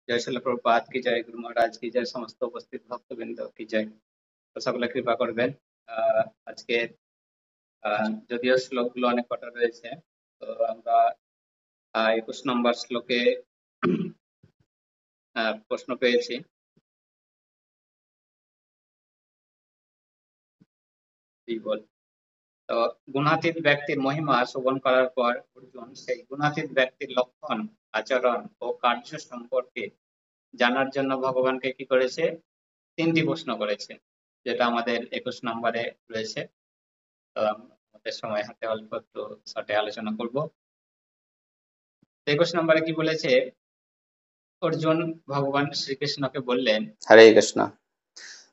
जय शिल प्रभुपाद की जय, गुरु महाराज की जय, समस्त उपस्थित भक्तबृंद की जय। তো সকলে কৃপা করবেন। আজকে যদিও শ্লোকগুলো অনেক কটা রয়েছে, তো আমরা 21 নম্বর শ্লোকে প্রশ্ন পেয়েছি। তো গুণাতীত ব্যক্তির মহিমা শ্রবণ করার পর অর্জুন সেই গুণাতীত ব্যক্তির লক্ষণ, আচরণ ও কার্য সম্পর্কে জানার জন্য ভগবানকে কি করেছে, 3টি প্রশ্ন করেছে, যেটা আমাদের 21 নম্বরে রয়েছে। তো আমাদের সময় হাতে অল্প একটু শর্টে আলোচনা করব। 21 নম্বরে কি বলেছে, অর্জুন ভগবান শ্রীকৃষ্ণকে বললেন, হরে কৃষ্ণ।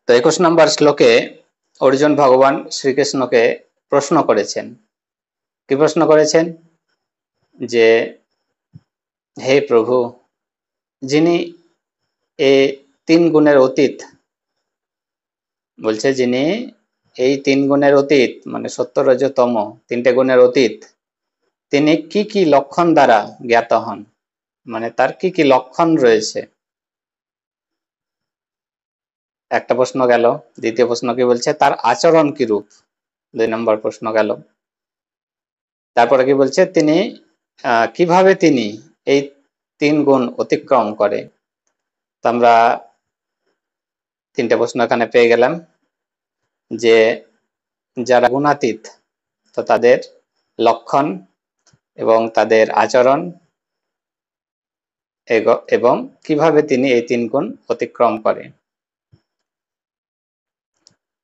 তো 21 নম্বর শ্লোকে অর্জুন ভগবান শ্রীকৃষ্ণকে প্রশ্ন করেছেন। কি প্রশ্ন করেছেন? যে হে প্রভু, যিনি এই 3 গুণের অতীত, বলছে যিনি এই 3 গুণের অতীত মানে সত্য রজ তম 3টে গুণের অতীত, তিনি কি কি লক্ষণ দ্বারা জ্ঞাত হন, মানে তার কি কি লক্ষণ রয়েছে। একটা প্রশ্ন গেল। দ্বিতীয় প্রশ্ন কি বলছে, তার আচরণ কি রূপ, 2 নম্বর প্রশ্ন গেল। তারপরে কি বলছে, তিনি কিভাবে তিনি এই 3 গুণ অতিক্রম করে। তো আমরা 3টে প্রশ্ন এখানে পেয়ে গেলাম, যে যারা গুণাতীত তো তাদের লক্ষণ এবং তাদের আচরণ এবং কিভাবে তিনি এই 3 গুণ অতিক্রম করে।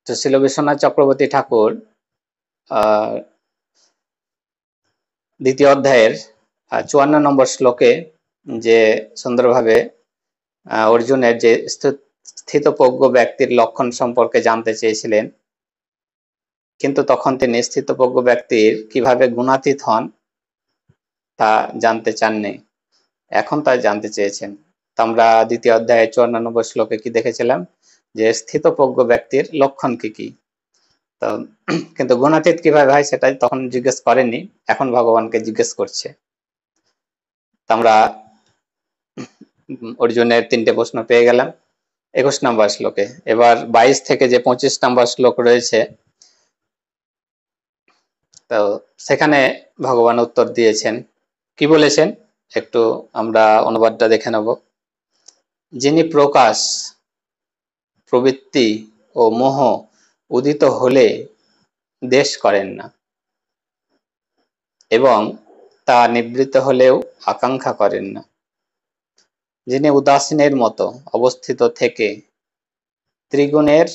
তো শিল বিশ্বনাথ চক্রবর্তী ঠাকুর দ্বিতীয় অধ্যায়ের 54 নম্বর শ্লোকে যে সুন্দরভাবে অর্জুনের যে স্থিতপ্রজ্ঞ ব্যক্তির লক্ষণ সম্পর্কে জানতে চেয়েছিলেন, কিন্তু তখন তিনি স্থিতপ্রজ্ঞ ব্যক্তির কিভাবে গুণাতীত হন তা জানতে চাননি, এখন তা জানতে চেয়েছেন। তো আমরা দ্বিতীয় অধ্যায়ের 54 নম্বর শ্লোকে কি দেখেছিলাম, যে স্থিতপ্রজ্ঞ ব্যক্তির লক্ষণ কি কি। তো কিন্তু গুণাতীত কিভাবে হয় সেটাই তখন জিজ্ঞেস করেনি, এখন ভগবানকে জিজ্ঞেস করছে। আমরা অর্জুনের 3টে প্রশ্ন পেয়ে গেলাম 21 নম্বর শ্লোকে। এবার 22 থেকে যে 25 নম্বর শ্লোক রয়েছে, তো সেখানে ভগবান উত্তর দিয়েছেন। কি বলেছেন একটু আমরা অনুবাদটা দেখে নেব। যিনি প্রকাশ, প্রবৃত্তি ও মোহ উদিত হলে দেশ করেন না এবং তা নিবৃত্ত হলেও আকাঙ্ক্ষা করেন না, যিনি উদাসীনের মতো অবস্থিত থেকে ত্রিগুণের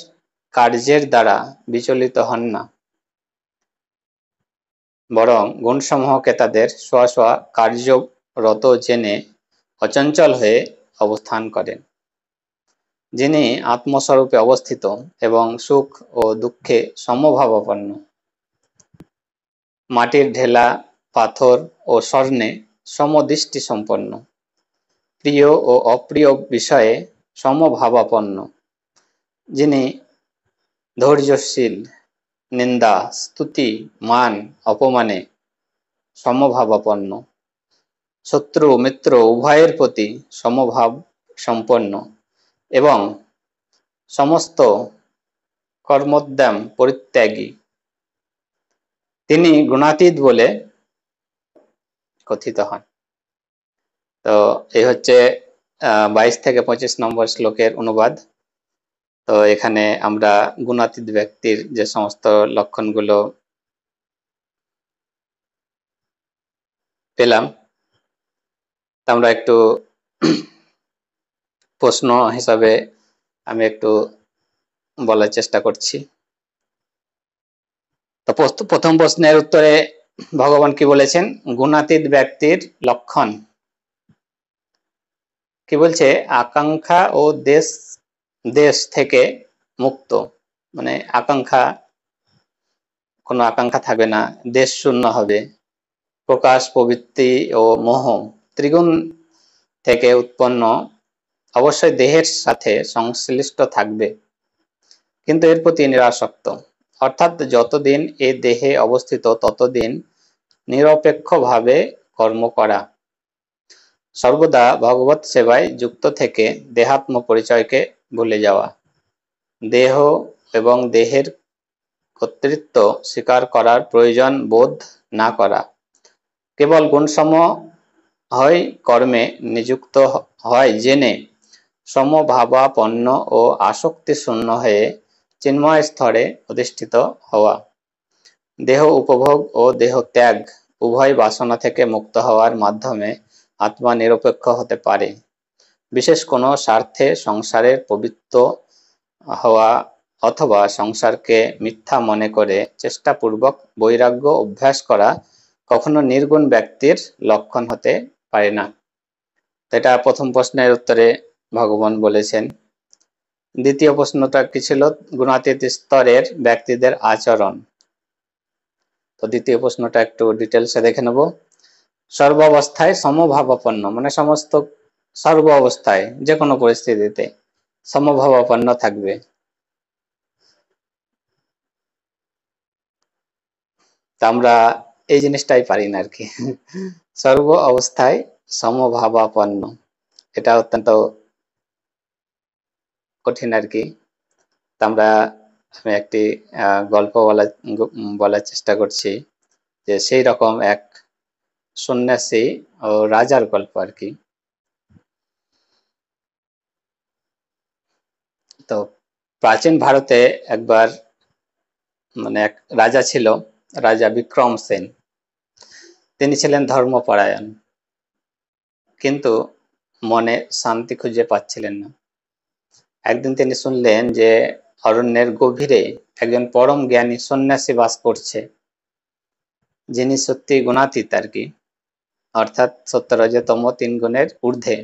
কার্যের দ্বারা বিচলিত হন না, বরং গুণসমূহকে তাদের স্ব স্ব কার্যরত জেনে অচঞ্চল হয়ে অবস্থান করেন, যিনি আত্মস্বরূপে অবস্থিত এবং সুখ ও দুঃখে সমভাবাপন্ন, মাটির ঢেলা, পাথর ও স্বর্ণে সমদৃষ্টি সম্পন্ন, প্রিয় ও অপ্রিয় বিষয়ে সমভাবাপন্ন, যিনি ধৈর্যশীল, নিন্দা, স্তুতি, মান, অপমানে সমভাবাপন্ন, শত্রু মিত্র উভয়ের প্রতি সমভাব সম্পন্ন এবং সমস্ত কর্মোদ্যম পরিত্যাগী, তিনি গুণাতীত বলে কথিত হন। তো এই হচ্ছে 22 থেকে 25 নম্বর শ্লোকের অনুবাদ। তো এখানে আমরা গুণাতীত ব্যক্তির যে সমস্ত লক্ষণগুলো পেলাম, তা আমরা একটু প্রশ্ন হিসাবে আমি একটু বলার চেষ্টা করছি। তো প্রথম প্রশ্নের উত্তরে ভগবান কি বলেছেন, গুণাতীত ব্যক্তির লক্ষণ কি বলছে, আকাঙ্ক্ষা ও দেশ থেকে মুক্ত, মানে আকাঙ্ক্ষা, কোনো আকাঙ্ক্ষা থাকবে না, দেশ শূন্য হবে, প্রকাশ, প্রবৃত্তি ও মোহ ত্রিগুণ থেকে উৎপন্ন, অবশ্যই দেহের সাথে সংশ্লিষ্ট থাকবে কিন্তু এর প্রতি নিরাসক্ত, অর্থাৎ যতদিন এ দেহে অবস্থিত ততদিন নিরপেক্ষভাবে কর্ম করা, সর্বদা ভগবত সেবায় যুক্ত থেকে দেহাত্ম পরিচয়কে ভুলে যাওয়া, দেহ এবং দেহের কর্তৃত্ব স্বীকার করার প্রয়োজন বোধ না করা, কেবল গুণসম হয় কর্মে নিযুক্ত হয় জেনে সমভাবাপন্ন ও আসক্তি শূন্য হয়ে চিন্ময় স্তরে অধিষ্ঠিত হওয়া, দেহ উপভোগ ও দেহ ত্যাগ উভয় বাসনা থেকে মুক্ত হওয়ার মাধ্যমে আত্মা নিরপেক্ষ হতে পারে। বিশেষ কোনো স্বার্থে সংসারের পবিত্র হওয়া অথবা সংসারকে মিথ্যা মনে করে চেষ্টাপূর্বক বৈরাগ্য অভ্যাস করা কখনো নির্গুণ ব্যক্তির লক্ষণ হতে পারে না। এটা প্রথম প্রশ্নের উত্তরে ভগবান বলেছেন। দ্বিতীয় প্রশ্নটা কি ছিল? গুণাতীত স্তরের ব্যক্তিদের আচরণ। তো দ্বিতীয় প্রশ্নটা একটু ডিটেলসে দেখে নেব। সর্ব অবস্থায় সমভাবাপন্ন, মানে সমস্ত সর্ব অবস্থায় যে কোনো পরিস্থিতিতে সমভাবাপন্ন থাকবে। আমরা এই জিনিসটাই পারি না আর কি। সর্ব অবস্থায় সমভাবাপন্ন, এটা অত্যন্ত কঠিন আর কি। আমরা আমি একটি গল্প বলার চেষ্টা করছি, যে সেই রকম এক সন্ন্যাসী ও রাজার গল্প আর কি। তো প্রাচীন ভারতে একবার মানে এক রাজা ছিল, রাজা বিক্রম সেন। তিনি ছিলেন ধর্মপরায়ণ, কিন্তু মনে শান্তি খুঁজে পাচ্ছিলেন না। একদিন তিনি শুনলেন যে অরণ্যের গভীরে একজন পরম জ্ঞানী সন্ন্যাসী বাস করছে, যিনি সত্যি গুণাতীত আর কি, অর্থাৎ সত্য রজতম 3 গুণের ঊর্ধ্বে।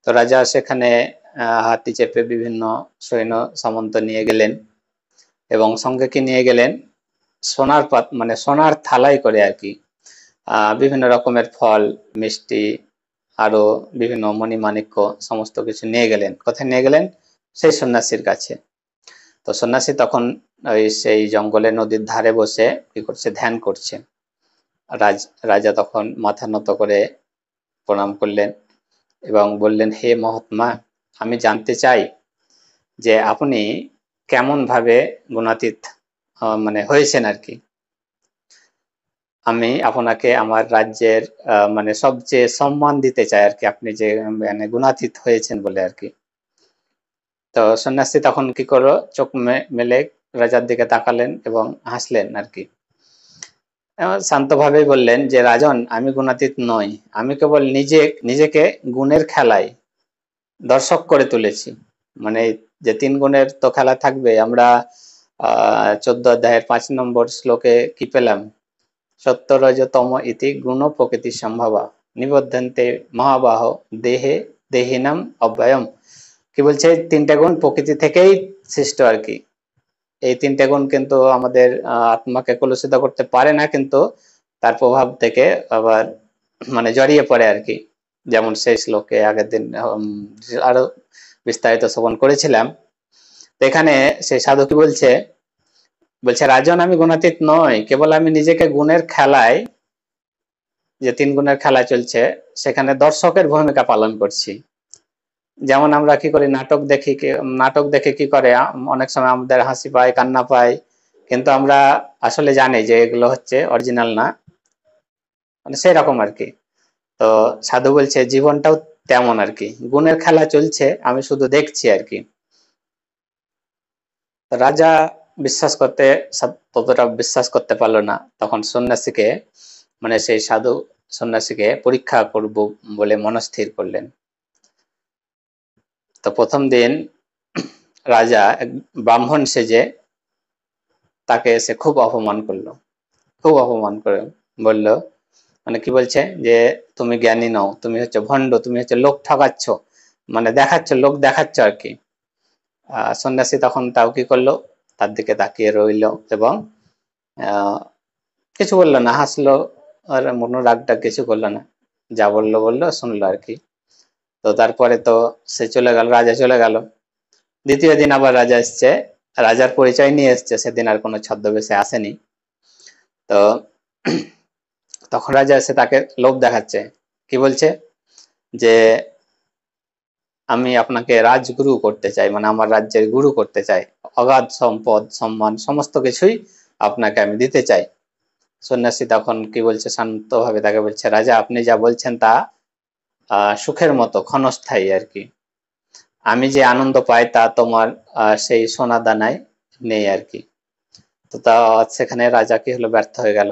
তো রাজা সেখানে হাতি চেপে বিভিন্ন সৈন্য সামন্ত নিয়ে গেলেন এবং সঙ্গে কি নিয়ে গেলেন? সোনার মানে সোনার থালায় করে আর কি বিভিন্ন রকমের ফল, মিষ্টি, আরো বিভিন্ন মণিমাণিক্য সমস্ত কিছু নিয়ে গেলেন। কোথায় নিয়ে গেলেন? সেই সন্ন্যাসীর কাছে। তো সন্ন্যাসী তখন ওই সেই জঙ্গলে নদীর ধারে বসে কি করছে? ধ্যান করছে। রাজা তখন মাথা নত করে প্রণাম করলেন এবং বললেন, হে মহাত্মা, আমি জানতে চাই যে আপনি কেমন ভাবে গুণাতীত মানে হয়েছেন আর কি। আমি আপনাকে আমার রাজ্যের মানে সবচেয়ে সম্মান দিতে চাই আর কি, আপনি যে মানে গুণাতীত হয়েছেন বলে আর কি। তো সন্ন্যাসী তখন কি করলো? চোখ মেলে রাজার দিকে তাকালেন এবং হাসলেন আর কি। শান্তভাবে বললেন যে রাজন, আমি গুণাতীত নই, আমি কেবল নিজেকে গুণের খেলায় দর্শক করে তুলেছি। মানে যে 3 গুণের তো খেলা থাকবে। আমরা 14 অধ্যায়ের 5 নম্বর শ্লোকে কি পেলাম? সত্য রজতম ইতি গুণ প্রকৃতি সম্ভবা নিবদ্ধন্তে মহাবাহ দেহে দেহিনাম অব্যয়ম। কি বলছে? 3টে গুণ প্রকৃতি থেকেই সৃষ্ট আর কি। এই 3টে গুণ কিন্তু আমাদের আত্মাকে কলুষিত করতে পারে না, কিন্তু তার প্রভাব থেকে আবার মানে জড়িয়ে পড়ে আর কি। যেমন সেই শ্লোকে আগের দিন আরো বিস্তারিত শ্রবণ করেছিলাম। এখানে সেই সাধু কি বলছে? বলছে রাজন, আমি গুণাতীত নই, কেবল আমি নিজেকে গুণের খেলায়, যে 3 গুণের খেলা চলছে সেখানে দর্শকের ভূমিকা পালন করছি। যেমন আমরা কি করি? নাটক দেখে কি করে? অনেক সময় আমাদের হাসি পায়, কান্না পায়, কিন্তু আমরা আসলে জানি যে এগুলো হচ্ছে অরিজিনাল না, মানে সেই রকম আর কি। তো সাধু বলছে জীবনটাও তেমন আর কি, গুণের খেলা চলছে, আমি শুধু দেখছি আর কি। রাজা ততটা বিশ্বাস করতে পারলো না। তখন সন্ন্যাসীকে মানে সেই সাধু সন্ন্যাসীকে পরীক্ষা করব বলে মনস্থির করলেন। তো প্রথম দিন রাজা এক ব্রাহ্মণ সেজে তাকে এসে খুব অপমান করলো, খুব অপমান করে বলল, মানে কি বলছে? যে তুমি জ্ঞানী নও, তুমি হচ্ছে ভণ্ড, তুমি হচ্ছে লোক ঠকাচ্ছ, মানে দেখাচ্ছ, লোক দেখাচ্ছ আর কি। সন্ন্যাসী তখন তাও কি করলো? তার দিকে তাকিয়ে রইল এবং কিছু বললো না, হাসলো, আর মনোরাগটা কিছু করলো না, যা বললো শুনলো আর কি। তো তারপরে তো সে চলে গেল, রাজা চলে গেল। দ্বিতীয় দিন আবার রাজা এসছে, রাজার পরিচয় নিয়ে এসছে, সেদিন আর কোনো ছদ্মবেশে আসেনি। তো তখন রাজা এসে তাকে লোভ দেখাচ্ছে, কি বলছে? যে আমি আপনাকে রাজগুরু করতে চাই, মানে আমার রাজ্যের গুরু করতে চাই, অগাধ সম্পদ সম্মান সমস্ত কিছুই আপনাকে আমি দিতে চাই। সন্ন্যাসী তখন কি বলছে, শান্তভাবে তাকে বলছে, রাজা আপনি যা বলছেন তা সুখের মতো ক্ষণস্থায়ী আর কি, আমি যে আনন্দ পাই তা তোমার সেই সোনা দানায় নেই আর কি। তো তা সেখানে রাজা কি হলো, ব্যর্থ হয়ে গেল।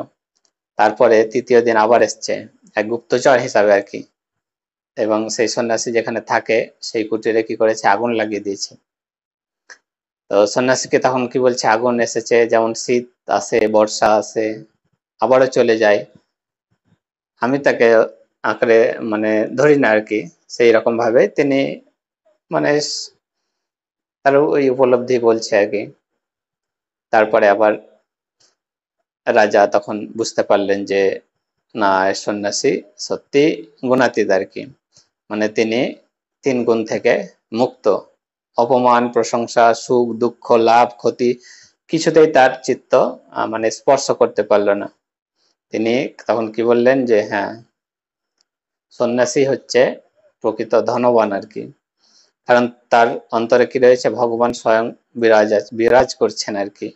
তারপরে তৃতীয় দিন আবার এসছে এক গুপ্তচর হিসাবে আর কি, এবং সেই সন্ন্যাসী যেখানে থাকে সেই কুটিরে কি করেছে, আগুন লাগিয়ে দিয়েছে। তো সন্ন্যাসীকে তখন কি বলছে, আগুন এসেছে, যেমন শীত আসে বর্ষা আসে আবারও চলে যায়, আমি তাকে আঁকড়ে মানে ধরি না আর কি, সেই রকম ভাবে তিনি মানে তার ওই উপলব্ধি বলছে আর কি। তারপরে আবার রাজা তখন বুঝতে পারলেন যে না, সন্ন্যাসী সত্যি গুণাতীত আর কি, মানে তিনি 3 গুণ থেকে মুক্ত, অপমান প্রশংসা সুখ দুঃখ লাভ ক্ষতি কিছুতেই তার চিত্ত মানে স্পর্শ করতে পারলো না। তিনি তখন কি বললেন যে হ্যাঁ, সন্ন্যাসী হচ্ছে প্রকৃত ধনবান আর কি, কারণ তার অন্তরে কি রয়েছে, ভগবান স্বয়ং বিরাজ করছেন আর কি,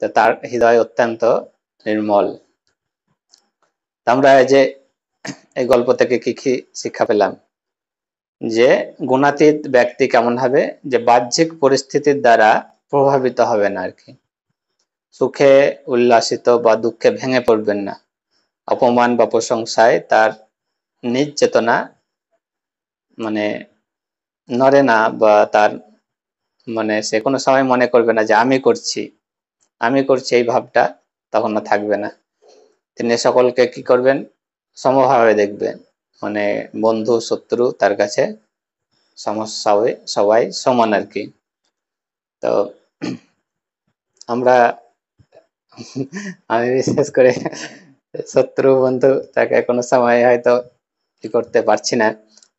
তো তার হৃদয় অত্যন্ত নির্মল। আমরা যে এই গল্প থেকে কি কি শিক্ষা পেলাম, যে গুণাতীত ব্যক্তি কেমন হবে, যে বাহ্যিক পরিস্থিতির দ্বারা প্রভাবিত হবে না আর কি, সুখে উল্লাসিত বা দুঃখে ভেঙে পড়বেন না, অপমান বা প্রশংসায় তার নিজ চেতনা মানে নড়ে না, বা তার মানে সে কোনো সময় মনে করবে না যে আমি করছি এই ভাবটা তখন না থাকবে না। তিনি সকলকে কি করবেন, সমভাবে দেখবেন, মানে বন্ধু শত্রু তার কাছে সমস্যা সবাই সমান আর কি। তো আমরা আমি বিশেষ করে শত্রু বন্ধু তাকে কোনো সময় হয়তো কি করতে পারছি না,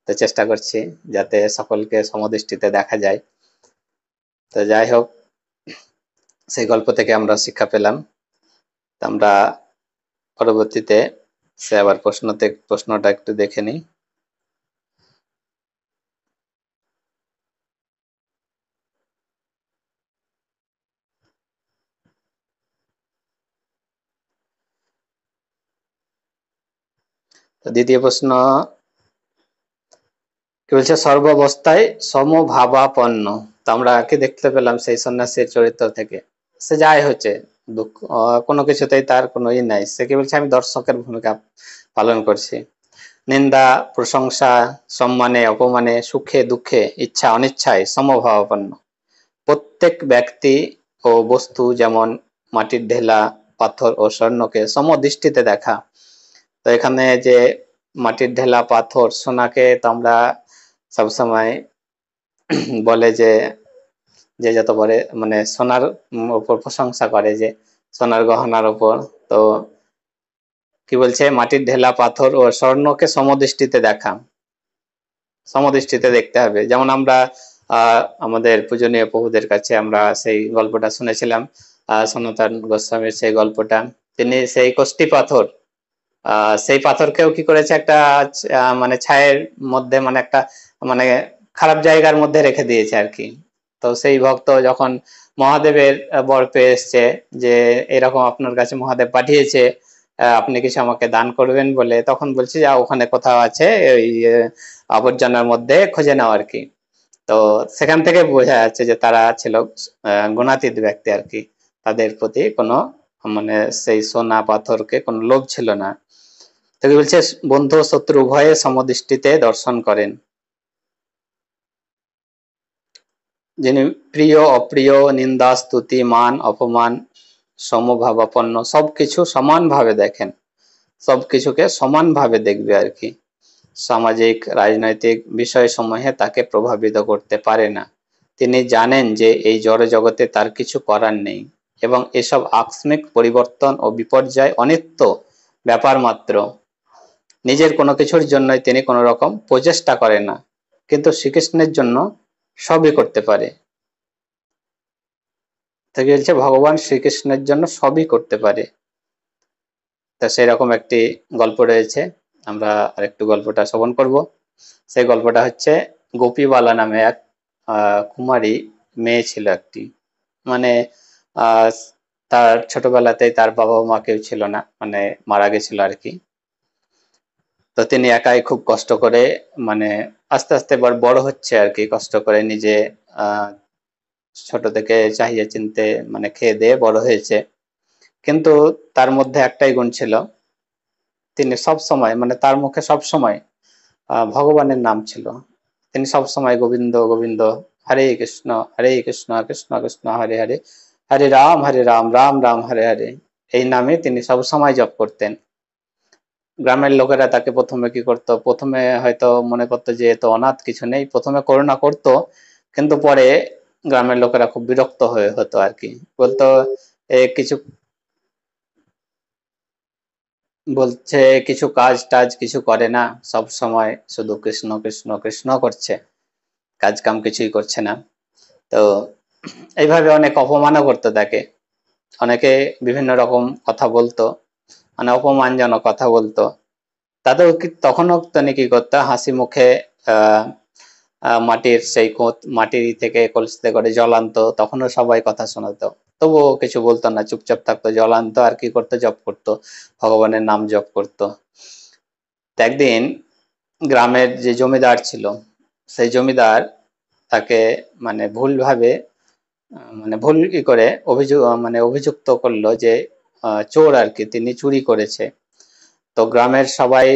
তো চেষ্টা করছি যাতে সকলকে সমদৃষ্টিতে দেখা যায়। তো যাই হোক, সেই গল্প থেকে আমরা শিক্ষা পেলাম। আমরা পরবর্তীতে সে আবার প্রশ্নটা একটু দেখে নিই। তো দ্বিতীয় প্রশ্ন কি বলছে, সর্বাবস্থায় সমভাবাপন্ন। তো আমরা কি দেখতে পেলাম সেই সন্ন্যাসীর চরিত্র থেকে, সে যাই হচ্ছে দুঃখ কোনো কিছুতেই তার কোনো নাই, সে কি বলছে, আমি দর্শকের ভূমিকা পালন করছি, নিন্দা প্রশংসা সম্মানে অপমানে সুখে দুঃখে ইচ্ছা অনিচ্ছায় সমভাবাপন্ন। প্রত্যেক ব্যক্তি ও বস্তু যেমন মাটির ঢেলা পাথর ও স্বর্ণকে সমদৃষ্টিতে দেখা। তো এখানে যে মাটির ঢেলা পাথর সোনাকে তো আমরা সবসময় বলে যে যে যত বলে মানে সোনার উপর প্রশংসা করে, যে সোনার গহনার উপর, তো কি বলছে, মাটির ঢেলা পাথর ও স্বর্ণকে সমদৃষ্টিতে দেখা, সমদৃষ্টিতে দেখতে হবে। যেমন আমরা আমাদের পূজনীয় প্রভুদের কাছে আমরা সেই গল্পটা শুনেছিলাম, সনাতন গোস্বামীর সেই গল্পটা, তিনি সেই কষ্টি পাথর সেই পাথরকেও কি করেছে, একটা মানে ছায়ের মধ্যে, মানে একটা মানে খারাপ জায়গার মধ্যে রেখে দিয়েছে আর কি। তো সেই ভক্ত যখন মহাদেবের বর পেয়ে এসছে যে এরকম আপনার কাছে মহাদেব পাঠিয়েছে, আপনি কিছু আমাকে দান করবেন বলে, তখন বলছে যে ওখানে কোথাও আছে ওই আবর্জনার মধ্যে খুঁজে নাও আর কি। তো সেখান থেকে বোঝা যাচ্ছে যে তারা ছিল গুণাতীত ব্যক্তি আর কি, তাদের প্রতি কোনো মানে সেই সোনা পাথরকে কোনো লোভ ছিল না। তো কি বলছে, বন্ধু শত্রু উভয়ে সমদৃষ্টিতে দর্শন করেন, যিনি প্রিয় অপ্রিয় নিন্দা স্তুতি মান অপমান সমভাবাপন্ন, সবকিছু সমানভাবে দেখেন, সবকিছুকে সমানভাবে দেখবে আর কি, সামাজিক রাজনৈতিক বিষয়সমূহে তাকে প্রভাবিত করতে পারে না। তিনি জানেন যে এই জড় জগতে তার কিছু করার নেই এবং এসব আকস্মিক পরিবর্তন ও বিপর্যয় অনিত্য ব্যাপার মাত্র। নিজের কোনো কিছুর জন্যই তিনি কোনো রকম প্রচেষ্টা করেন না, কিন্তু শ্রীকৃষ্ণের জন্য সবই করতে পারে। থেকে বলছে ভগবান শ্রীকৃষ্ণের জন্য সবই করতে পারে। তা সেরকম একটি গল্প রয়েছে, আমরা আরেকটু গল্পটা শ্রবণ করব। সেই গল্পটা হচ্ছে গোপীবালা নামে এক কুমারী মেয়ে ছিল একটি। মানে আহ তার ছোটবেলাতেই তার বাবা মা কেউ ছিল না, মানে মারা গেছিল আর কি। তো তিনি একাই খুব কষ্ট করে, মানে আস্তে আস্তে এবার বড় হচ্ছে আর কি, কষ্ট করে নিজে আহ ছোট থেকে চাহিয়ে চিনতে মানে খেয়ে দিয়ে বড় হয়েছে। কিন্তু তার মধ্যে একটাই গুণ ছিল, তিনি সব সময় মানে তার মুখে সব সময় ভগবানের নাম ছিল। তিনি সব সময় গোবিন্দ গোবিন্দ, হরে কৃষ্ণ কৃষ্ণ কৃষ্ণ হরে হরে, হরে রাম রাম রাম হরে হরে, এই নামে তিনি সব সময় জপ করতেন। গ্রামের লোকেরা তাকে প্রথমে কি করতো, প্রথমে হয়তো মনে করতো যে এ তো অনাথ, কিছু নেই, প্রথমে করুণা করতো, কিন্তু পরে গ্রামের লোকেরা খুব বিরক্ত হয়ে হতো আর কি, বলতো এ কিছু বলছে কিছু কাজ টাজ কিছু করে না, সব সময় শুধু কৃষ্ণ কৃষ্ণ কৃষ্ণ করছে, কাজ কাম কিছুই করছে না। তো এইভাবে অনেক অপমানও করতো তাকে, অনেকে বিভিন্ন রকম কথা বলতো, মানে অপমানজনক কথা বলতো। তাতেও তখনও তিনি কি করতো, হাসি মুখে আহ মাটির সেই মাটির থেকে কলসিতে করে জল আনতো, তখনও সবাই কথা শোনাতো, তবুও কিছু বলতো না, চুপচাপ থাকতো, জল আনতো আর কি করতো, জপ করতো, ভগবানের নাম জপ করতো। একদিন গ্রামের যে জমিদার ছিল, সেই জমিদার তাকে মানে ভুলভাবে মানে ভুল ই করে মানে অভিযুক্ত করলো যে চোর আর কি, তিনি চুরি করেছে। তো গ্রামের সবাই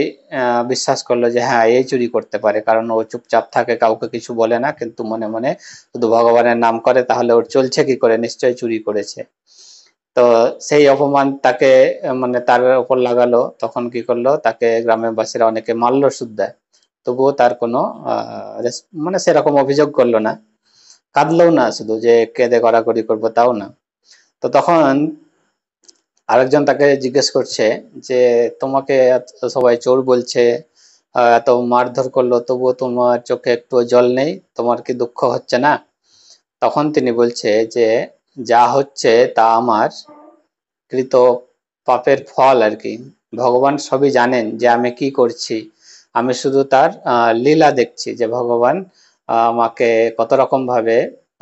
বিশ্বাস করলো যে হ্যাঁ এই চুরি করতে পারে, কারণ ও চুপচাপ থাকে, কাউকে কিছু বলে না, কিন্তু মনে মনে শুধু ভগবানের নাম করে, তাহলে ওর চলছে কি করে, নিশ্চয়ই চুরি করেছে। তো সেই অপমান তাকে মানে তার উপর লাগালো, তখন কি করলো, তাকে গ্রামের বাসীরা অনেকে মারলো শুদ্ধা, তবুও তার কোনো মানে সেরকম অভিযোগ করলো না, কাঁদলেও না, শুধু যে কেঁদে গড়াগড়ি করবো তাও না। তো তখন আরেকজন তাকে জিজ্ঞেস করছে যে তোমাকে সবাই চোর বলছে, এত মারধর করলো, তবুও তোমার চোখে একটু জল নেই, তোমার কি দুঃখ হচ্ছে না? তখন তিনি বলছে যে যা হচ্ছে তা আমার কৃত পাপের ফল আর কি, ভগবান সবই জানেন যে আমি কি করছি, আমি শুধু তার লীলা দেখছি, যে ভগবান আমাকে কত রকম ভাবে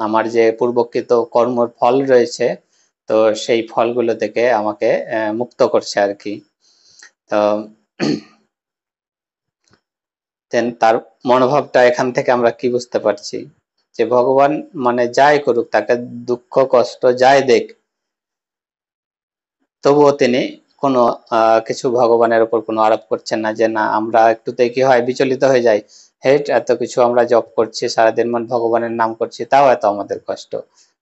আমার যে পূর্বকৃত কর্মর ফল রয়েছে, তো সেই ফলগুলো থেকে আমাকে মুক্ত করছে আর কি। তো তার মনোভাবটা এখান থেকে আমরা কি বুঝতে পারছি, যে ভগবান মানে যাই করুক, তাকে দুঃখ কষ্ট যাই দেখ, তবুও তিনি কোনো কিছু ভগবানের উপর কোনো আরোপ করছেন না, যে না আমরা একটুতেই কি হয় বিচলিত হয়ে যাই, হেট এত কিছু আমরা জপ করছি সারাদিন, মান ভগবানের নাম করছি, তাও এত আমাদের কষ্ট,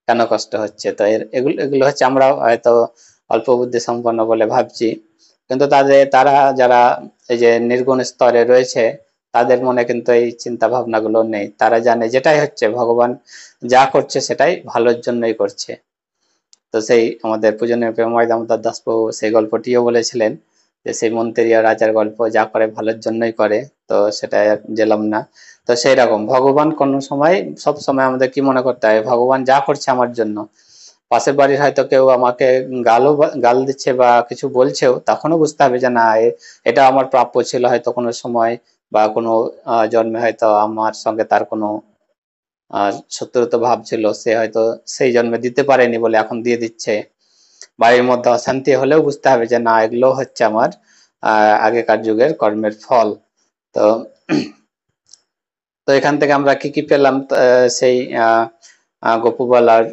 কেন কষ্ট হচ্ছে? তো এগুলো এগুলো হচ্ছে আমরা হয়তো অল্প বুদ্ধি সম্পন্ন বলে ভাবছি, কিন্তু তারা যারা এই যে নির্গুণ স্তরে রয়েছে, তাদের মনে কিন্তু এই চিন্তা ভাবনাগুলো নেই, তারা জানে যেটাই হচ্ছে ভগবান যা করছে সেটাই ভালোর জন্যই করছে। তো সেই আমাদের পূজনীয় প্রেমময় দামোদর দাস প্রভু সেই গল্পটিও বলেছিলেন, যে সেই মন্ত্রী আর রাজার গল্প, যা করে ভালোর জন্যই করে, তো সেটা গেলাম না। তো সেই রকম ভগবান কোন সময় সব সময় আমাদের কি মনে করতে হয়, ভগবান যা করছে আমার জন্য, পাশের বাড়ির হয়তো কেউ আমাকে গাল দিচ্ছে বা কিছু বলছেও, তখনও বুঝতে হবে যে না এটা আমার প্রাপ্য ছিল হয়তো কোনো সময়, বা কোনো জন্মে হয়তো আমার সঙ্গে তার কোনো শত্রুতা ভাব ছিল, সে হয়তো সেই জন্মে দিতে পারেনি বলে এখন দিয়ে দিচ্ছে। বাড়ির মধ্যে অশান্তি হলেও বুঝতে হবে যে না এগুলো হচ্ছে আমার আগেকার যুগের কর্মের ফল। তো তো এখান থেকে আমরা কি কি পেলাম, সেই গোপুবালার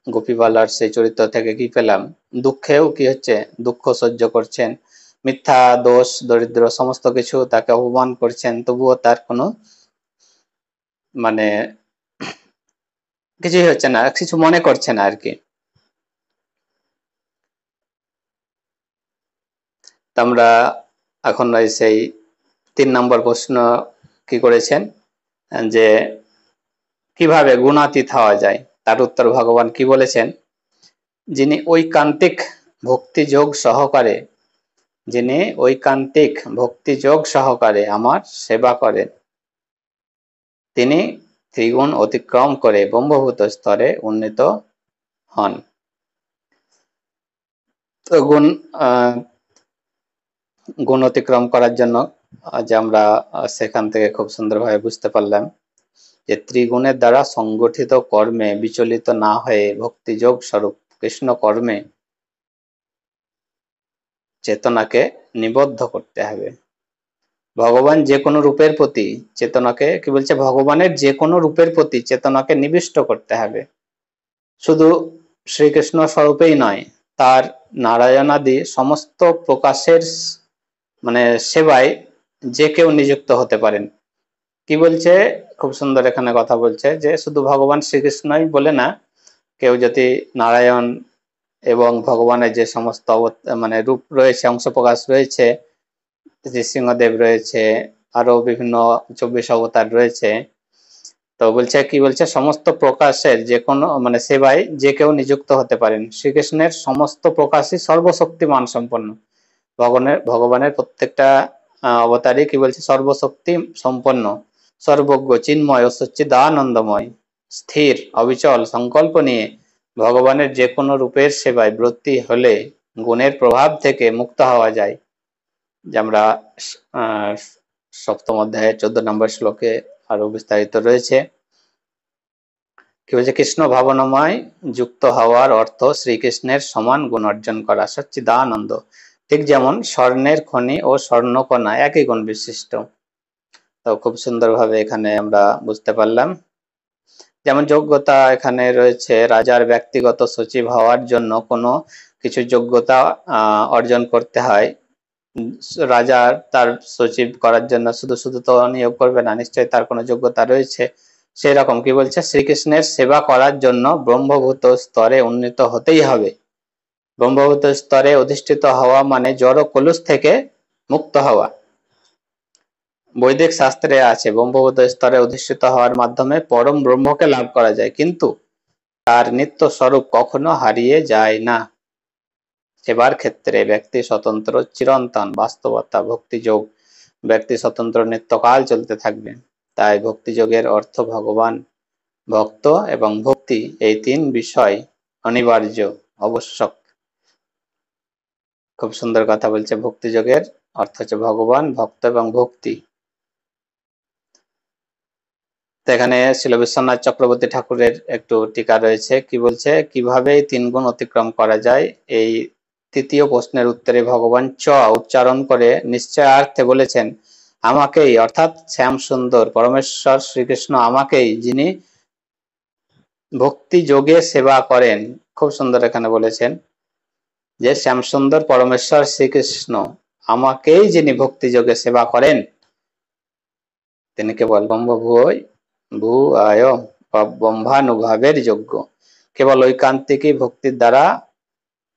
গোপীবালার সেই চরিত্র থেকে কি পেলাম, দুঃখেও কি হচ্ছে, দুঃখ সহ্য করছেন, মিথ্যা দোষ দরিদ্র সমস্ত কিছু তাকে অপমান করছেন, তবুও তার কোনো মানে কিছুই হচ্ছে না, কিছু মনে করছে না আর কি। আমরা এখন সেই 3 নম্বর প্রশ্ন কি করেছেন, যে কিভাবে গুণাতীত হওয়া যায়, তার উত্তর ভগবান কি বলেছেন, যিনি ঐকান্তিক ভক্তিযোগ সহকারে, যিনি ঐকান্তিক ভক্তিযোগ সহকারে আমার সেবা করেন, তিনি ত্রিগুণ অতিক্রম করে ব্রহ্মভূত স্তরে উন্নীত হন। তো গুণ অতিক্রম করার জন্য আজ আমরা সেখান থেকে খুব সুন্দরভাবে বুঝতে পারলাম যে ত্রিগুণের দ্বারা সংগঠিত কর্মে বিচলিত না হয়ে ভক্তিযোগ স্বরূপ কৃষ্ণ কর্মে চেতনাকে নিবদ্ধ করতে হবে। ভগবান যে কোনো রূপের প্রতি চেতনাকে কি বলছে, ভগবানের যে কোনো রূপের প্রতি চেতনাকে নিবিষ্ট করতে হবে। শুধু শ্রীকৃষ্ণ স্বরূপেই নয়, তার নারায়ণাদি সমস্ত প্রকাশের মানে সেবায় যে কেউ নিযুক্ত হতে পারেন। কি বলছে, খুব সুন্দর এখানে কথা বলছে যে শুধু ভগবান শ্রীকৃষ্ণই বলে না, কেউ যদি নারায়ণ এবং ভগবানের যে সমস্ত মানে রূপ রয়েছে, অংশ প্রকাশ রয়েছে, নৃসিংহদেব রয়েছে, আরো বিভিন্ন 24 অবতার রয়েছে, তো বলছে কি বলছে, সমস্ত প্রকাশের যে কোনো মানে সেবায় যে কেউ নিযুক্ত হতে পারেন। শ্রীকৃষ্ণের সমস্ত প্রকাশই সর্বশক্তিমান সম্পন্ন। ভগবানের প্রত্যেকটা অবতারই কি বলছে, সর্বশক্তি সম্পন্ন, সর্বজ্ঞ, চিন্ময় ও সচ্চিদানন্দময়, স্থির অবিচল সংকল্প নিয়ে ভগবানের যে কোনো রূপের সেবায় ব্রতী হলে গুণের প্রভাব থেকে মুক্ত হওয়া যায়। যে আমরা সপ্তম অধ্যায়ের 14 নম্বর শ্লোকে আরো বিস্তারিত রয়েছে। কি বলছে, কৃষ্ণ ভাবনাময় যুক্ত হওয়ার অর্থ শ্রীকৃষ্ণের সমান গুণ অর্জন করা, সচ্চিদানন্দ। ঠিক যেমন স্বর্ণের খনি ও স্বর্ণকণা একই গুণ বিশিষ্ট। তো খুব সুন্দরভাবে এখানে আমরা বুঝতে পারলাম। যেমন যোগ্যতা এখানে রয়েছে, রাজার ব্যক্তিগত সচিব হওয়ার জন্য কোনো কিছু যোগ্যতা অর্জন করতে হয়। রাজার তার সচিব করার জন্য শুধু শুধু তো নিয়োগ করবে না, নিশ্চয়ই তার কোনো যোগ্যতা রয়েছে। সেই রকম কি বলছে, শ্রীকৃষ্ণের সেবা করার জন্য ব্রহ্মভূত স্তরে উন্নীত হতেই হবে। ব্রহ্মভূত স্তরে অধিষ্ঠিত হওয়া মানে জড় কলুষ থেকে মুক্ত হওয়া। বৈদিক শাস্ত্রে আছে ব্রহ্মভূত স্তরে অধিষ্ঠিত হওয়ার মাধ্যমে পরম ব্রহ্মকে লাভ করা যায়, কিন্তু তার নিত্য স্বরূপ কখনো হারিয়ে যায় না। সেবার ক্ষেত্রে ব্যক্তি স্বতন্ত্র চিরন্তন বাস্তবতা, ভক্তিযোগ ব্যক্তি স্বতন্ত্র নিত্যকাল চলতে থাকবে। তাই ভক্তিযোগের অর্থ ভগবান, ভক্ত এবং ভক্তি, এই তিন বিষয় অনিবার্য, আবশ্যক। খুব সুন্দর কথা বলছে, ভক্তিযোগের অর্থ হচ্ছে ভগবান, ভক্ত এবং ভক্তি। তো এখানে শ্রীল বিশ্বনাথ চক্রবর্তী ঠাকুরের একটু টিকা রয়েছে। কি বলছে, কিভাবে এই তিন গুণ অতিক্রম করা যায়, এই তৃতীয় প্রশ্নের উত্তরে ভগবান চ উচ্চারণ করে নিশ্চয়ার্থে বলেছেন, আমাকেই, অর্থাৎ শ্যাম সুন্দর পরমেশ্বর শ্রীকৃষ্ণ আমাকেই, যিনি ভক্তি যোগে সেবা করেন। খুব সুন্দর এখানে বলেছেন যে শ্যাম সুন্দর পরমেশ্বর শ্রীকৃষ্ণ আমাকেই যিনি ভক্তি যোগে সেবা করেন, তিনি কেবল ভূ আয় ব্রহ্মানুভাবের যোগ্য। কেবল ঐকান্তিকী ভক্তির দ্বারা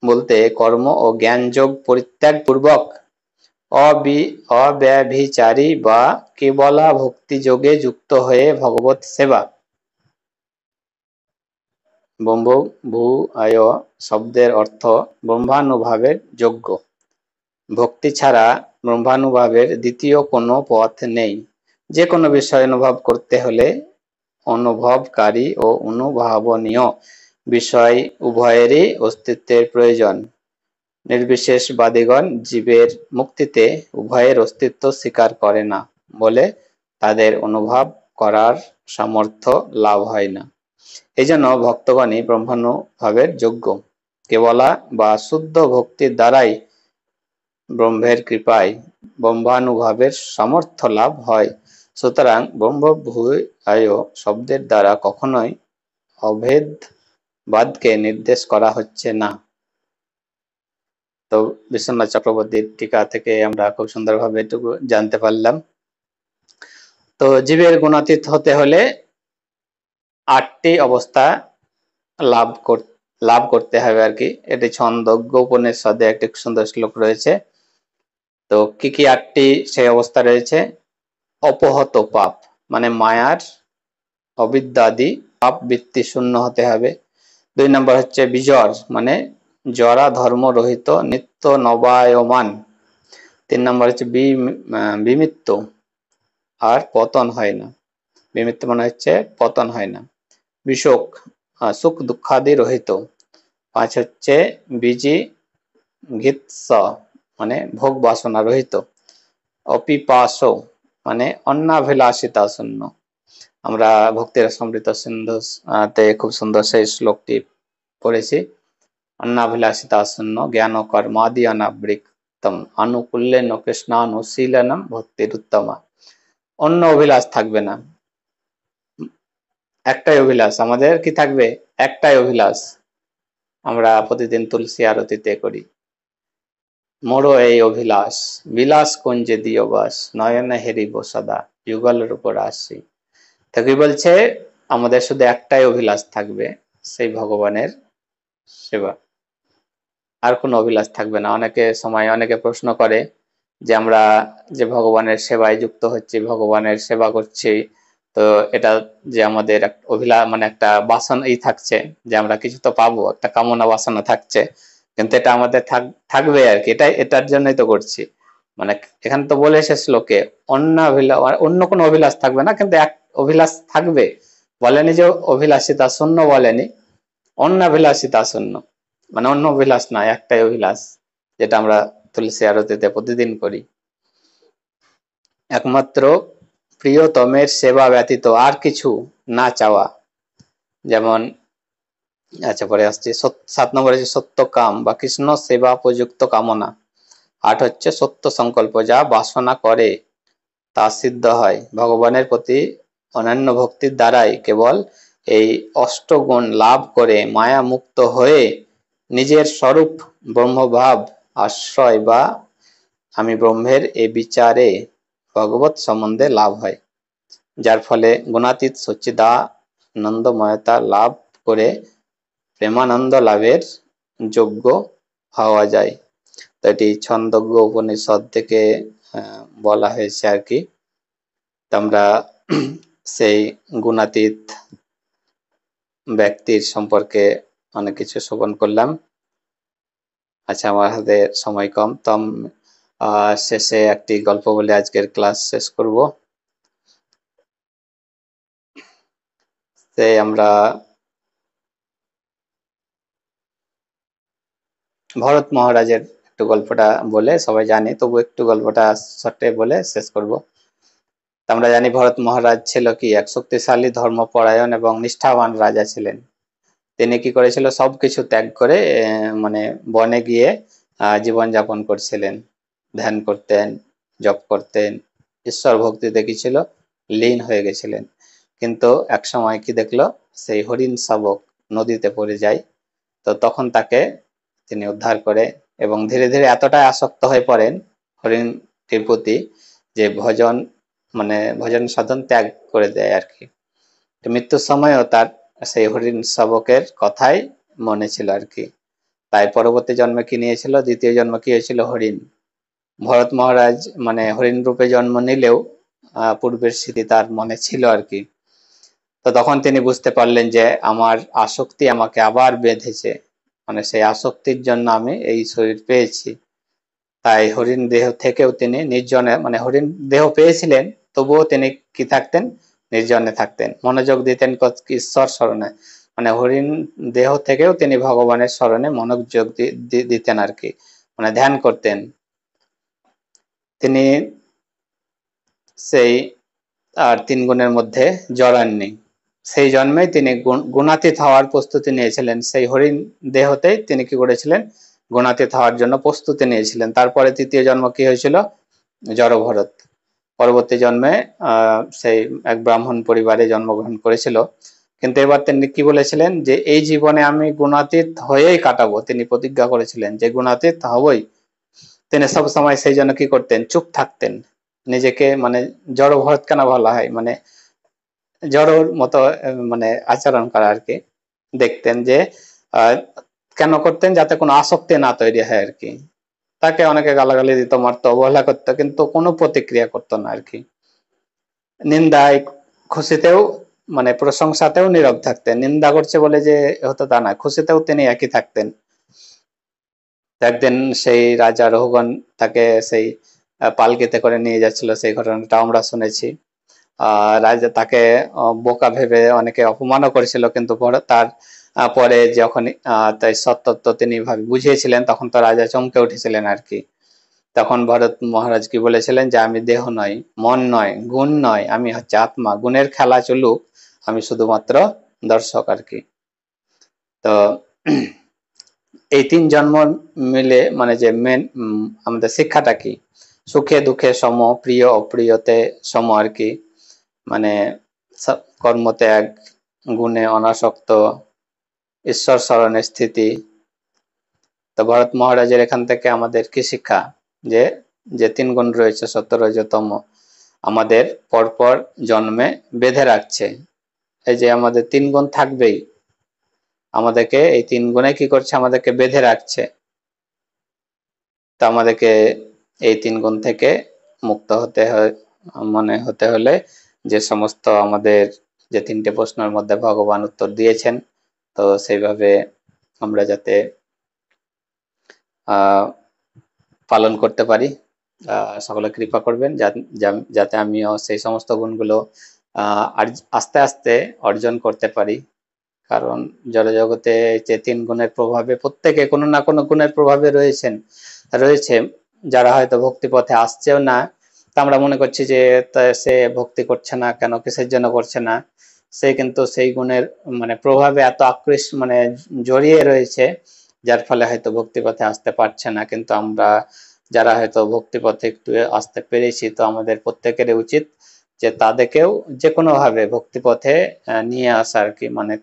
বলতে কর্ম ও জ্ঞান যোগ পরিত্যাগ পূর্বক অব্যভিচারী বা কেবলা ভক্তি যোগে যুক্ত হয়ে ভগবত সেবা। ভূ আয় শব্দের অর্থ ব্রহ্মানুভাবের যোগ্য। ভক্তি ছাড়া ব্রহ্মানুভাবের দ্বিতীয় কোনো পথ নেই। যে কোনো বিষয় অনুভব করতে হলে অনুভবকারী ও অনুভবনীয় বিষয় উভয়েরই অস্তিত্বের প্রয়োজন। নির্বিশেষবাদীগণ জীবের মুক্তিতে উভয়ের অস্তিত্ব স্বীকার করে না বলে তাদের অনুভব করার সামর্থ্য লাভ হয় না। এই জন্য ভক্তগণই ব্রহ্মানুভাবের যোগ্য। কেবলা বা শুদ্ধ ভক্তির দ্বারাই ব্রহ্মের কৃপায় ব্রহ্মানুভাবের সামর্থ্য লাভ হয়। সুতরাং ব্রহ্মভূয়ায় শব্দের দ্বারা কখনোই অভেদবাদকে নির্দেশ করা হচ্ছে না। তো বিশ্বনাথ চক্রবর্তীর টিকা থেকে আমরা খুব সুন্দরভাবে এটুকু জানতে পারলাম। তো জীবের গুণাতীত হতে হলে 8টি অবস্থা লাভ করতে হবে আর কি। এটি ছন্দোগ্য উপনিষদে একটি সুন্দর শ্লোক রয়েছে। তো কি কি 8টি সেই অবস্থা রয়েছে, অপহত পাপ মানে মায়ার অবিদ্যাদি পাপ বৃত্তি শূন্য হতে হবে। 2 নম্বর হচ্ছে বিজর মানে জরা ধর্ম রহিত নিত্য নবায়মান। 3 নম্বর হচ্ছে বিমিত্ত আর পতন হয় না। বিমিত্ত মানে হচ্ছে পতন হয় না। বিশোক সুখ দুঃখাদি রহিত। 5 হচ্ছে বিজি ঘিৎস মানে ভোগ বাসনা রহিত। অপিপাস মানে অন্নাভিলাষিতা শূন্য। আমরা ভক্তির সমৃদ্ধ সিন্ধু তে খুব সুন্দর সেই শ্লোকটি পড়েছি। অন্নাভিলাষিতা শূন্য জ্ঞান কর্মাদি অনাবৃত্তম আনুকূল্যেন কৃষ্ণানুশীলনম ভক্তির উত্তমা। অন্য অভিলাষ থাকবে না, একটাই অভিলাষ। আমাদের কি থাকবে? একটাই অভিলাষ। আমরা প্রতিদিন তুলসী আরতিতে করি, মোড়ো এই অভিলাষ বিলাস কুঞ্জে দিও বাস নয়নে হেরিব সদা যুগলের উপর আসি। তো কি বলছে? আমাদের শুধু একটাই অভিলাষ থাকবে, সেই ভগবানের সেবা, আর কোনো অভিলাষ থাকবে না। অনেকে প্রশ্ন করে যে আমরা যে ভগবানের সেবায় যুক্ত হচ্ছি, ভগবানের সেবা করছি, তো এটা যে আমাদের মানে একটা বাসনা থাকছে যে আমরা কিছু তো পাবো, একটা কামনা বাসনা থাকছে, কিন্তু এটা আমাদের থাকবে আর কি, এটার জন্যই তো করছি। মানে এখানে তো বলে শেষ শ্লোকে অন্য কোনো অভিলাষ থাকবে না, কিন্তু এক অভিলাষ থাকবে। বলেনি যে অভিলাষিতা শূন্য, বলেনি অন্নাভিলাষিতা শূন্য, মানে অন্য অভিলাষ নয়, একটাই অভিলাষ, যেটা আমরা তুলসী আরতিতে প্রতিদিন করি। একমাত্র প্রিয়তমের সেবা ব্যতীত আর কিছু না চাওয়া। যেমন আচ্ছা, পরে আসছে 7 নম্বরে সত্য কাম বা কৃষ্ণ সেবা উপযুক্ত কামনা। 8 হচ্ছে সত্য সংকল্প, যা বাসনা করে তা সিদ্ধ হয়। ভগবানের প্রতি অনন্য ভক্তির দ্বারাই কেবল এই অষ্টগুণ লাভ করে মায়া মুক্ত হয়ে নিজের স্বরূপ ব্রহ্মভাব আশ্রয় বা আমি ব্রহ্মের এই বিচারে ভগবত সম্বন্ধে লাভ হয়, যার ফলে গুণাতীত সচ্চিদানন্দময়তা লাভ করে প্রেমানন্দ লাভের যোগ্য হওয়া যায়। তো এটি ছন্দজ্ঞ উপনিষদ থেকে বলা হয়েছে আর কি। আমরা সেই গুণাতীত ব্যক্তির সম্পর্কে অনেক কিছু শ্রবণ করলাম। আচ্ছা, আমার হাতে সময় কম, তো শেষে একটি গল্প বলে আজকের ক্লাস শেষ করব। আমরা ভরত মহারাজের একটু গল্পটা বলে, সবাই জানি, তবু একটু গল্পটা শর্টে বলে শেষ করব। আমরা জানি ভরত মহারাজ ছিল কি এক শক্তিশালী ধর্মপরায়ণ এবং নিষ্ঠাবান রাজা ছিলেন। তিনি কি করেছিল? সবকিছু ত্যাগ করে মানে বনে গিয়ে জীবন যাপন করছিলেন, ধ্যান করতেন, জপ করতেন, ঈশ্বর ভক্তিতে কি ছিল? লীন হয়ে গেছিলেন। কিন্তু এক সময় কি দেখলো? সেই হরিণ শাবক নদীতে পড়ে যায়। তো তখন তাকে তিনি উদ্ধার করে এবং ধীরে ধীরে এতটাই আসক্ত হয়ে পড়েন হরিণটির প্রতি যে ভজন সাধন ত্যাগ করে দেয় আর কি। মৃত্যুর সময়ও তার সেই হরিণ শাবকের কথাই মনে ছিল আর কি। তাই পরবর্তী জন্মে কি নিয়েছিল? দ্বিতীয় জন্ম কি হয়েছিল? হরিণ। ভরত মহারাজ মানে হরিণ রূপে জন্ম নিলেও পূর্বের স্মৃতি তার মনে ছিল আর কি। তো তখন তিনি বুঝতে পারলেন যে আমার আসক্তি আমাকে আবার বেঁধেছে, মানে সেই আসক্তির জন্য আমি এই শরীর পেয়েছি। তাই হরিণ দেহ থেকেও তিনি নির্জনে, মানে হরিণ দেহ পেয়েছিলেন তবুও তিনি কি থাকতেন? নির্জনে থাকতেন, মনোযোগ দিতেন ঈশ্বর স্মরণে। মানে হরিণ দেহ থেকেও তিনি ভগবানের স্মরণে মনোযোগ দিতেন আর কি, মানে ধ্যান করতেন। তিনি সেই আর 3 গুণের মধ্যে জড়াননি। সেই জন্মেই তিনি গুণাতীত হওয়ার প্রস্তুতি নিয়েছিলেন। সেই হরিণ দেহতেই তিনি কি করেছিলেন? গুণাতীত হওয়ার জন্য প্রস্তুতি নিয়েছিলেন। তারপরে তৃতীয় জন্ম কি হয়েছিল? জড়ভরত। পরবর্তী জন্মে সেই এক ব্রাহ্মণ পরিবারে জন্মগ্রহণ করেছিল। কিন্তু এবার তিনি কি বলেছিলেন? যে এই জীবনে আমি গুণাতীত হয়েই কাটাবো। তিনি প্রতিজ্ঞা করেছিলেন যে গুণাতীত হবই। তিনি সব সময় সেই জন্য কি করতেন? চুপ থাকতেন। নিজেকে মানে জড়ভরত কেন বলা হয়? মানে জড়োর মতো মানে আচরণ করা আর কি। দেখতেন যে কেন করতেন? যাতে কোনো আসক্তি না তৈরি হয় আর কি। তাকে অনেকে গালাগালি দিত, মারতো, অবহেলা করতো, কিন্তু কোনো প্রতিক্রিয়া করতো না আর কি। নিন্দায় খুশিতেও মানে প্রশংসাতেও নীরব থাকতেন। নিন্দা করছে বলে যে হতো তা না, খুশিতেও তিনি একই থাকতেন। একদিন সেই রাজা রহুগণ তাকে সেই পালকিতে করে নিয়ে যাচ্ছিল, সেই ঘটনাটা আমরা শুনেছি। রাজা তাকে বোকা ভেবে অনেকে অপমানও করেছিল, কিন্তু তার পরে যখন তাই সত্যত্ব তিনি ভাবে বুঝিয়েছিলেন, তখন তো রাজা চমকে উঠেছিলেন আর কি। তখন ভরত মহারাজ কি বলেছিলেন যে আমি দেহ নয়, মন নয়, গুণ নয়, আমি হচ্ছে আত্মা, গুণের খেলা চলুক, আমি শুধুমাত্র দর্শক আর কি। তো এই 3 জন্ম মিলে মানে যে মেন আমাদের শিক্ষাটা কি, সুখে দুঃখে সম, প্রিয় অপ্রিয়তে সম আর কি, মানে কর্মত্যাগ, গুণে অনাসক্ত, ঈশ্বর স্মরণে স্থিতি। তো ভরত মহারাজের এখান থেকে আমাদের কি শিক্ষা, যে যে 3 গুণ রয়েছে সত্য রজ তম, আমাদের পরপর জন্মে বেঁধে রাখছে। এই যে আমাদের 3 গুণ থাকবেই, আমাদেরকে এই 3 গুণে কি করছে, আমাদেরকে বেঁধে রাখছে। তো আমাদেরকে এই 3 গুণ থেকে মুক্ত হতে হয়, মানে হতে হলে যে সমস্ত আমাদের যে 3টে প্রশ্নের মধ্যে ভগবান উত্তর দিয়েছেন, তো সেইভাবে আমরা যাতে পালন করতে পারি, সকলে কৃপা করবেন যাতে আমিও সেই সমস্ত গুণগুলো আস্তে আস্তে অর্জন করতে পারি। কারণ জড়জগতে যে 3 গুণের প্রভাবে প্রত্যেকে কোনো না কোনো গুণের প্রভাবে রয়েছে, যারা হয়তো ভক্তি পথে আসছেও না, তা আমরা মনে করছি যে সে ভক্তি করছে না কেন, কিসের জন্য করছে না, সে কিন্তু সেই গুণের মানে প্রভাবে এত আকৃষ্ট মানে জড়িয়ে রয়েছে, যার ফলে হয়তো ভক্তি পথে আসতে পারছে না। কিন্তু আমরা যারা হয়তো ভক্তি পথে একটু আসতে পেরেছি, তো আমাদের প্রত্যেকেরই উচিত যে তাদেরকেও যে কোনো ভাবে ভক্তি পথে নিয়ে আসা আর কি। মানে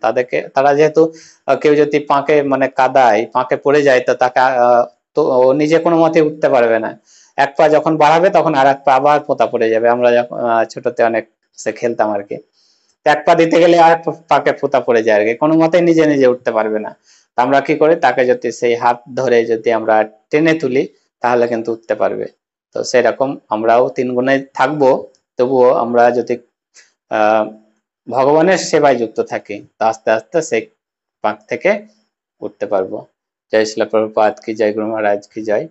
তারা যেহেতু কেউ যদি পাঁকে মানে কাদায় পাঁকে পড়ে যায়, তো তাকে তো ও নিজে কোনো মতে উঠতে পারবে না, এক পা যখন বাড়াবে তখন আর এক পা আবার পোতা পড়ে যাবে। আমরা যখন ছোটতে অনেক সে খেলতাম আর কি, এক পা দিতে গেলে আর পাকে পোতা পড়ে যায় আর কি, কোনো মতে নিজে নিজে উঠতে পারবে না। আমরা কি করি, তাকে যদি সেই হাত ধরে যদি আমরা টেনে তুলি, তাহলে কিন্তু উঠতে পারবে। তো সেরকম আমরাও 3 গুণে থাকবো, তবুও আমরা যদি আহ ভগবানের সেবায় যুক্ত থাকি, তো আস্তে আস্তে সেই পাক থেকে উঠতে পারবো। জয় শিলা প্রভুপাদ কি জয়, গুরু মহারাজ কি জয়।